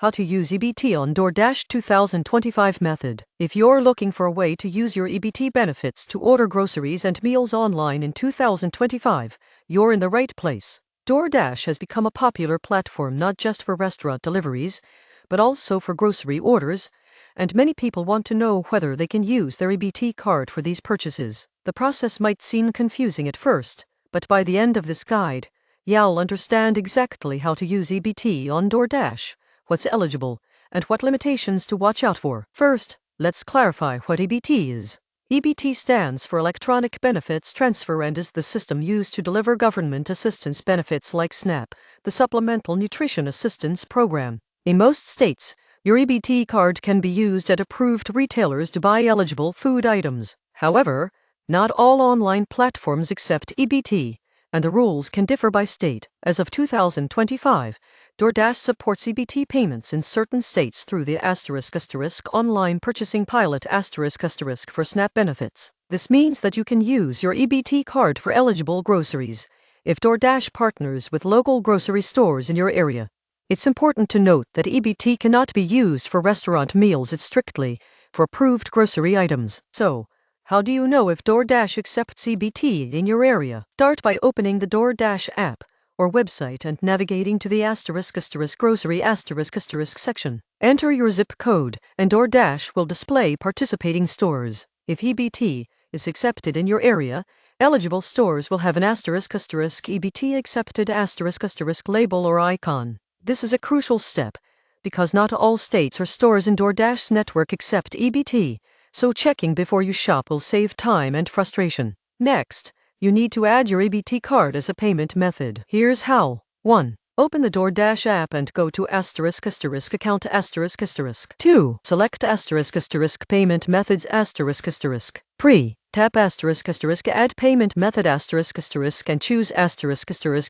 How to use EBT on DoorDash 2025 method. If you're looking for a way to use your EBT benefits to order groceries and meals online in 2025, you're in the right place. DoorDash has become a popular platform not just for restaurant deliveries, but also for grocery orders, and many people want to know whether they can use their EBT card for these purchases. The process might seem confusing at first, but by the end of this guide, you'll understand exactly how to use EBT on DoorDash, what's eligible, and what limitations to watch out for. First, let's clarify what EBT is. EBT stands for Electronic Benefits Transfer and is the system used to deliver government assistance benefits like SNAP, the Supplemental Nutrition Assistance Program. In most states, your EBT card can be used at approved retailers to buy eligible food items. However, not all online platforms accept EBT, and the rules can differ by state. As of 2025, DoorDash supports EBT payments in certain states through the ** online purchasing pilot ** for SNAP benefits. This means that you can use your EBT card for eligible groceries if DoorDash partners with local grocery stores in your area. It's important to note that EBT cannot be used for restaurant meals. It's strictly for approved grocery items. So, how do you know if DoorDash accepts EBT in your area? Start by opening the DoorDash app or website and navigating to the ** grocery * section. Enter your zip code, and DoorDash will display participating stores. If EBT is accepted in your area, eligible stores will have an ** EBT accepted * label or icon. This is a crucial step, because not all states or stores in DoorDash's network accept EBT, so checking before you shop will save time and frustration. Next, you need to add your EBT card as a payment method. Here's how. 1. Open the DoorDash app and go to ** account **. 2. Select ** payment methods **. 3. Tap ** add payment method ** and choose **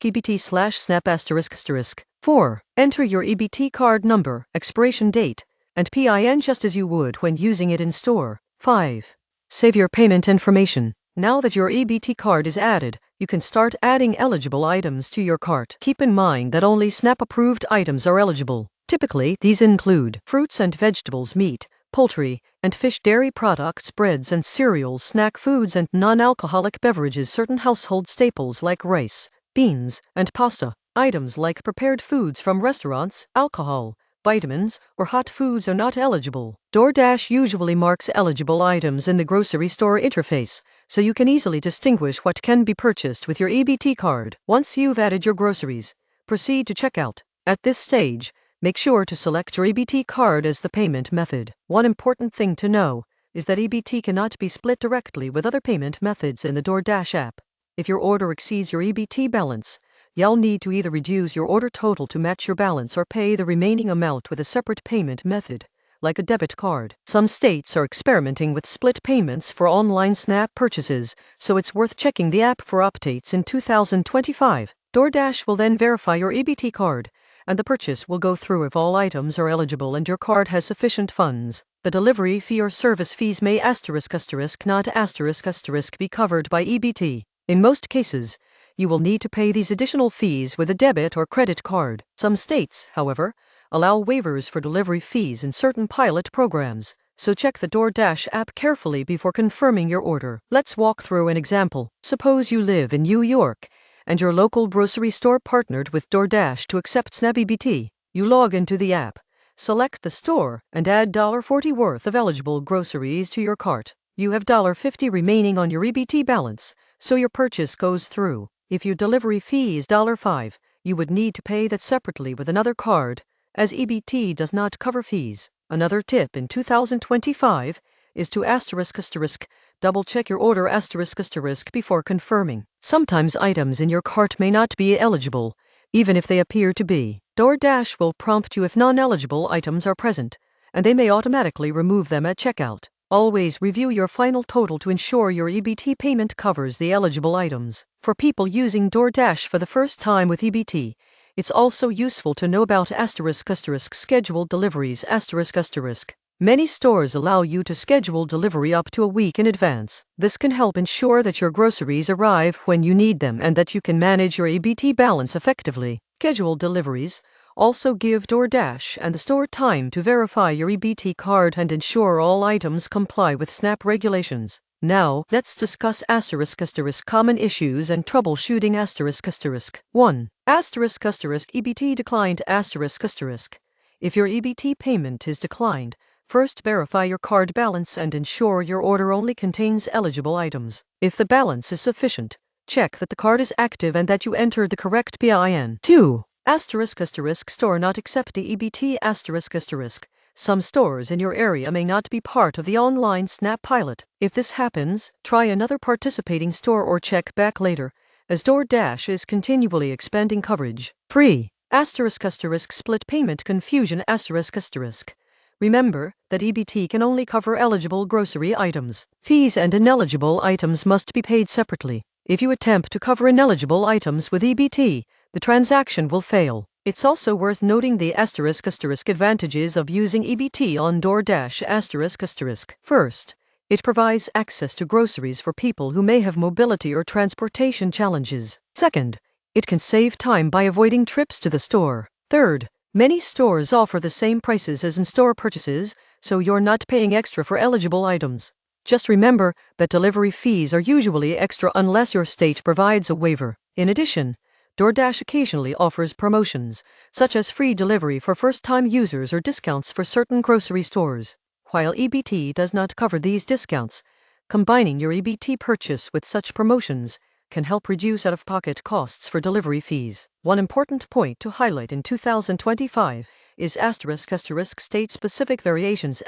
EBT/SNAP **. 4. Enter your EBT card number, expiration date, and PIN just as you would when using it in store. 5. Save your payment information. Now that your EBT card is added, you can start adding eligible items to your cart. Keep in mind that only SNAP-approved items are eligible. Typically, these include fruits and vegetables, meat, poultry, and fish, dairy products, breads and cereals, snack foods and non-alcoholic beverages, certain household staples like rice, beans, and pasta. Items like prepared foods from restaurants, alcohol, vitamins, or hot foods are not eligible. DoorDash usually marks eligible items in the grocery store interface, so you can easily distinguish what can be purchased with your EBT card. Once you've added your groceries, proceed to checkout. At this stage, make sure to select your EBT card as the payment method. One important thing to know is that EBT cannot be split directly with other payment methods in the DoorDash app. If your order exceeds your EBT balance, you'll need to either reduce your order total to match your balance or pay the remaining amount with a separate payment method, like a debit card. Some states are experimenting with split payments for online SNAP purchases, so it's worth checking the app for updates in 2025. DoorDash will then verify your EBT card, and the purchase will go through if all items are eligible and your card has sufficient funds. The delivery fee or service fees may ** not ** be covered by EBT. In most cases, you will need to pay these additional fees with a debit or credit card. Some states, however, allow waivers for delivery fees in certain pilot programs, so check the DoorDash app carefully before confirming your order. Let's walk through an example. Suppose you live in New York, and your local grocery store partnered with DoorDash to accept SNAP EBT. You log into the app, select the store, and add $40 worth of eligible groceries to your cart. You have $50 remaining on your EBT balance, so your purchase goes through. If your delivery fee is $5, you would need to pay that separately with another card, as EBT does not cover fees. Another tip in 2025 is to ** double-check your order ** before confirming. Sometimes items in your cart may not be eligible, even if they appear to be. DoorDash will prompt you if non-eligible items are present, and they may automatically remove them at checkout. Always review your final total to ensure your EBT payment covers the eligible items. For people using DoorDash for the first time with EBT, it's also useful to know about ** scheduled deliveries **. Many stores allow you to schedule delivery up to a week in advance. This can help ensure that your groceries arrive when you need them and that you can manage your EBT balance effectively. Scheduled deliveries, Also give DoorDash and the store time to verify your EBT card and ensure all items comply with SNAP regulations. Now, let's discuss common issues and troubleshooting 1. EBT declined If your EBT payment is declined, first verify your card balance and ensure your order only contains eligible items. If the balance is sufficient, check that the card is active and that you entered the correct PIN. 2. Store not accept the EBT Some stores in your area may not be part of the online SNAP pilot. If this happens, try another participating store or check back later, as DoorDash is continually expanding coverage. 3. Split payment confusion Remember that EBT can only cover eligible grocery items. Fees and ineligible items must be paid separately. If you attempt to cover ineligible items with EBT, the transaction will fail. It's also worth noting the advantages of using EBT on DoorDash First, it provides access to groceries for people who may have mobility or transportation challenges. Second, it can save time by avoiding trips to the store. Third, many stores offer the same prices as in-store purchases, so you're not paying extra for eligible items. Just remember that delivery fees are usually extra unless your state provides a waiver. In addition, DoorDash occasionally offers promotions, such as free delivery for first-time users or discounts for certain grocery stores. While EBT does not cover these discounts, combining your EBT purchase with such promotions can help reduce out-of-pocket costs for delivery fees. One important point to highlight in 2025 is state-specific variations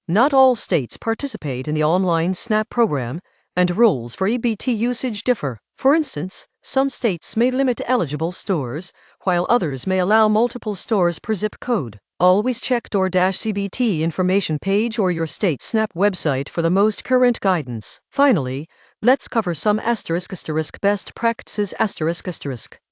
Not all states participate in the online SNAP program, and rules for EBT usage differ. For instance, some states may limit eligible stores, while others may allow multiple stores per zip code. Always check DoorDash EBT information page or your state SNAP website for the most current guidance. Finally, let's cover some best practices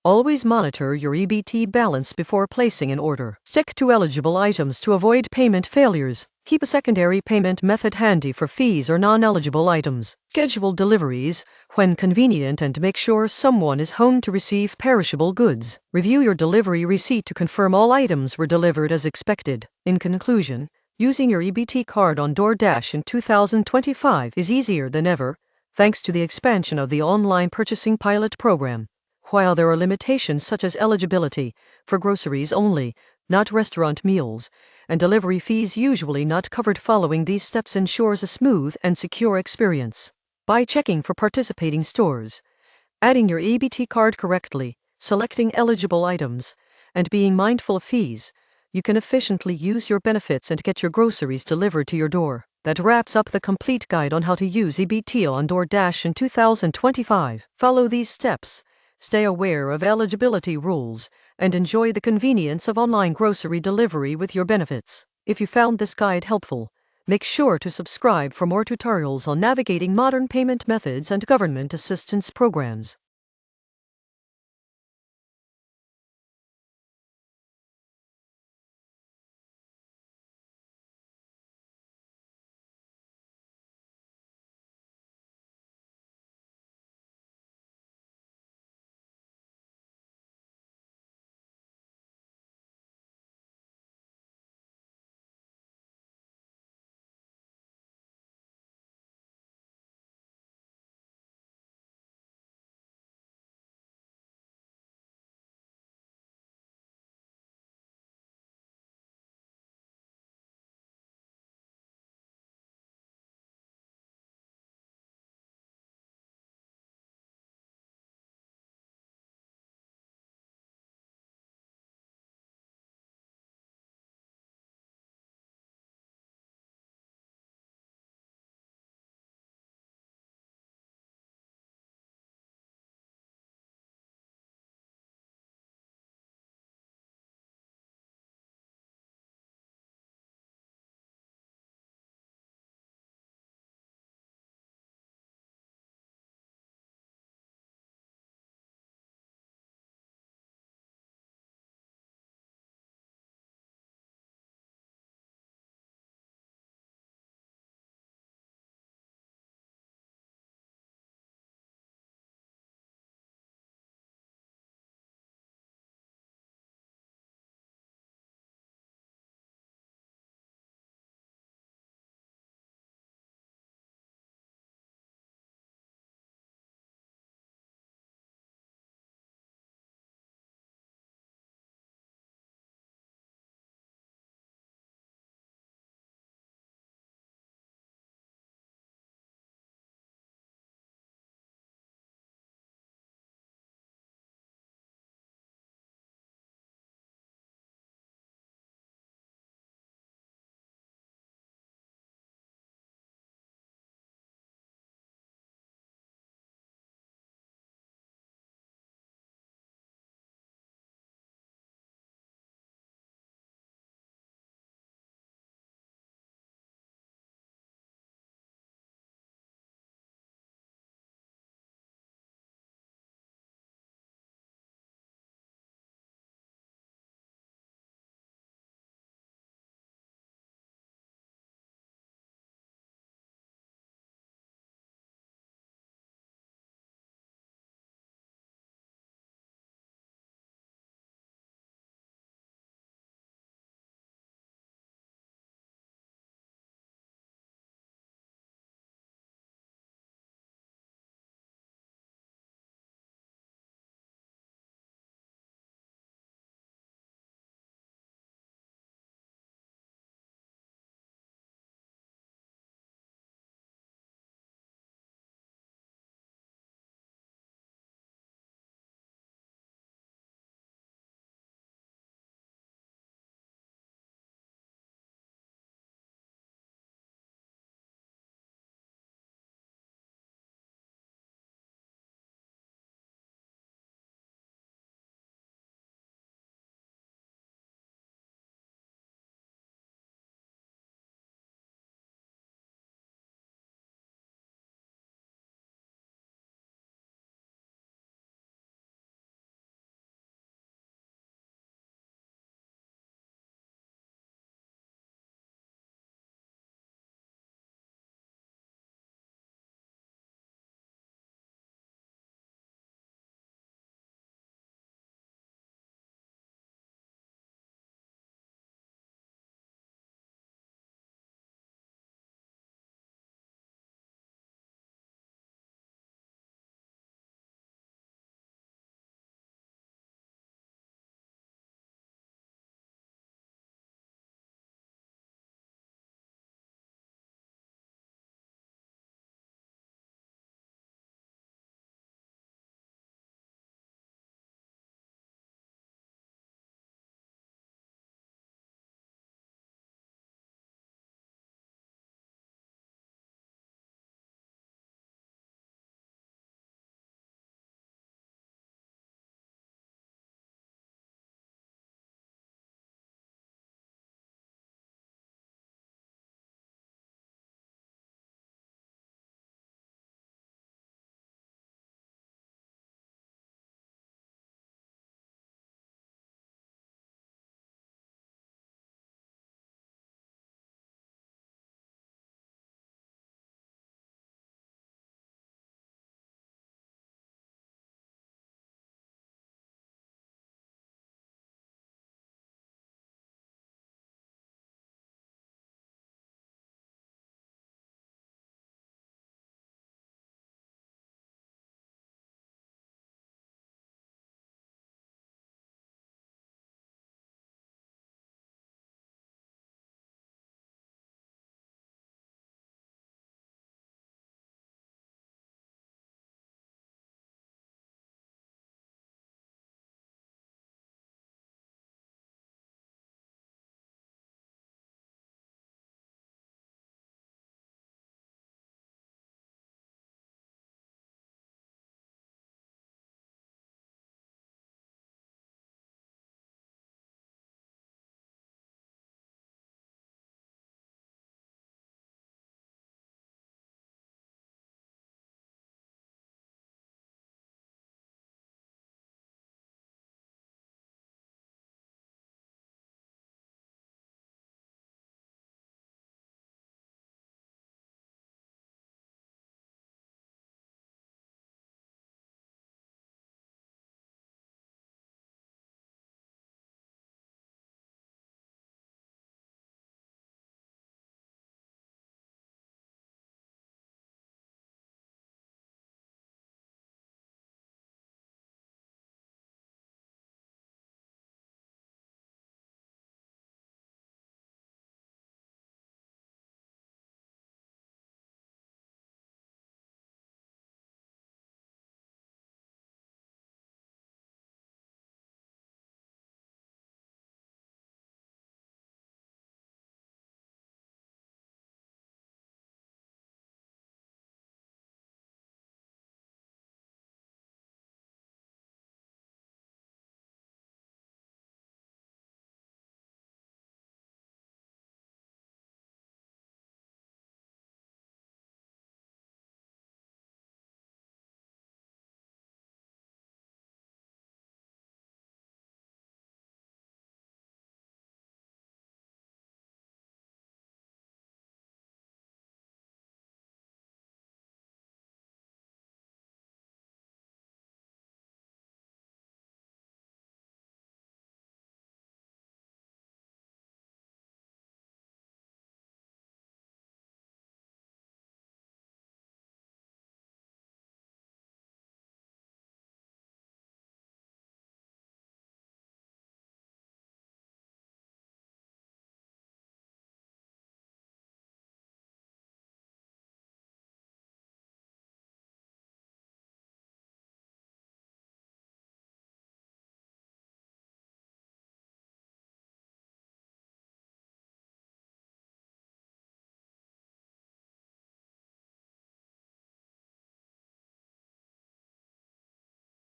Always monitor your EBT balance before placing an order. Stick to eligible items to avoid payment failures. Keep a secondary payment method handy for fees or non-eligible items. Schedule deliveries when convenient and make sure someone is home to receive perishable goods. Review your delivery receipt to confirm all items were delivered as expected. In conclusion, using your EBT card on DoorDash in 2025 is easier than ever, thanks to the expansion of the online purchasing pilot program. While there are limitations such as eligibility for groceries only, not restaurant meals, and delivery fees usually not covered, following these steps ensures a smooth and secure experience. By checking for participating stores, adding your EBT card correctly, selecting eligible items, and being mindful of fees, you can efficiently use your benefits and get your groceries delivered to your door. That wraps up the complete guide on how to use EBT on DoorDash in 2025. Follow these steps, stay aware of eligibility rules, and enjoy the convenience of online grocery delivery with your benefits. If you found this guide helpful, make sure to subscribe for more tutorials on navigating modern payment methods and government assistance programs.